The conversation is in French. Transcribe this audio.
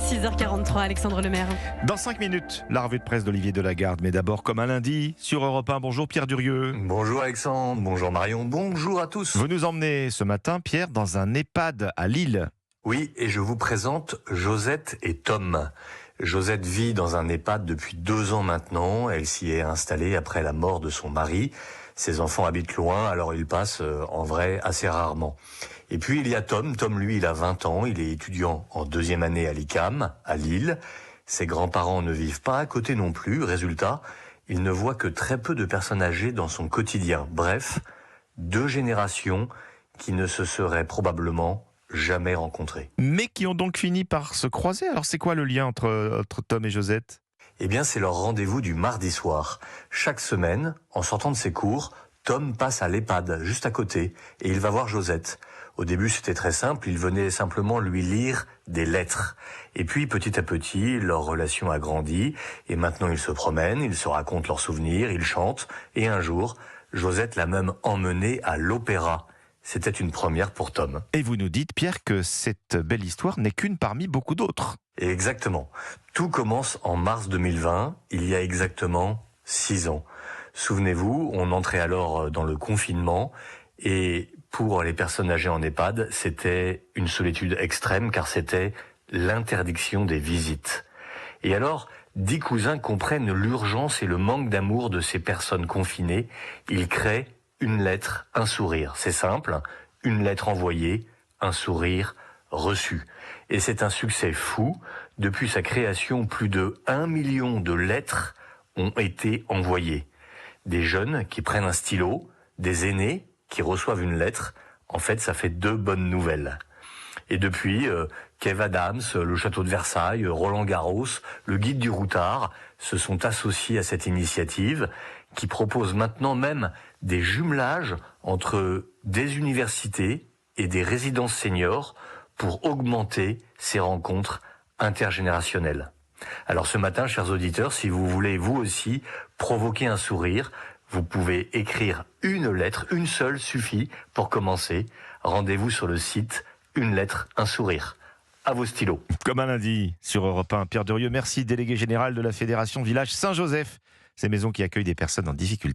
6h43, Alexandre Lemaire. Dans 5 minutes, la revue de presse d'Olivier Delagarde. Mais d'abord, comme un lundi, sur Europe 1, bonjour Pierre Durieux. Bonjour Alexandre, bonjour Marion, bonjour à tous. Vous nous emmenez ce matin, Pierre, dans un EHPAD à Lille. Oui, et je vous présente Josette et Tom. Josette vit dans un EHPAD depuis 2 ans maintenant. Elle s'y est installée après la mort de son mari. Ses enfants habitent loin, alors ils passent en vrai assez rarement. Et puis il y a Tom. Tom, lui, il a 20 ans. Il est étudiant en 2e année à l'ICAM, à Lille. Ses grands-parents ne vivent pas à côté non plus. Résultat, il ne voit que très peu de personnes âgées dans son quotidien. Bref, 2 générations qui ne se seraient probablement jamais rencontrées. Mais qui ont donc fini par se croiser. Alors c'est quoi le lien entre Tom et Josette ? Eh bien, c'est leur rendez-vous du mardi soir. Chaque semaine, en sortant de ses cours, Tom passe à l'EHPAD, juste à côté, et il va voir Josette. Au début, c'était très simple, il venait simplement lui lire des lettres. Et puis, petit à petit, leur relation a grandi, et maintenant ils se promènent, ils se racontent leurs souvenirs, ils chantent, et un jour, Josette l'a même emmené à l'opéra. C'était une première pour Tom. Et vous nous dites, Pierre, que cette belle histoire n'est qu'une parmi beaucoup d'autres. Et exactement. Tout commence en mars 2020, il y a exactement 6 ans. Souvenez-vous, on entrait alors dans le confinement et pour les personnes âgées en EHPAD, c'était une solitude extrême car c'était l'interdiction des visites. Et alors, 10 cousins comprennent l'urgence et le manque d'amour de ces personnes confinées. Ils créent une lettre, un sourire. C'est simple, une lettre envoyée, un sourire reçu. Et c'est un succès fou. Depuis sa création, plus de 1 million de lettres ont été envoyées. Des jeunes qui prennent un stylo, des aînés qui reçoivent une lettre. En fait, ça fait 2 bonnes nouvelles. Et depuis, Kev Adams, le château de Versailles, Roland Garros, le guide du routard se sont associés à cette initiative qui propose maintenant même des jumelages entre des universités et des résidences seniors pour augmenter ces rencontres intergénérationnelles. Alors ce matin, chers auditeurs, si vous voulez vous aussi provoquer un sourire, vous pouvez écrire une lettre, une seule suffit pour commencer. Rendez-vous sur le site Une lettre, un sourire. À vos stylos. Comme un lundi, sur Europe 1, Pierre Durieux, merci, délégué général de la Fédération Village Saint-Joseph. Ces maisons qui accueillent des personnes en difficulté.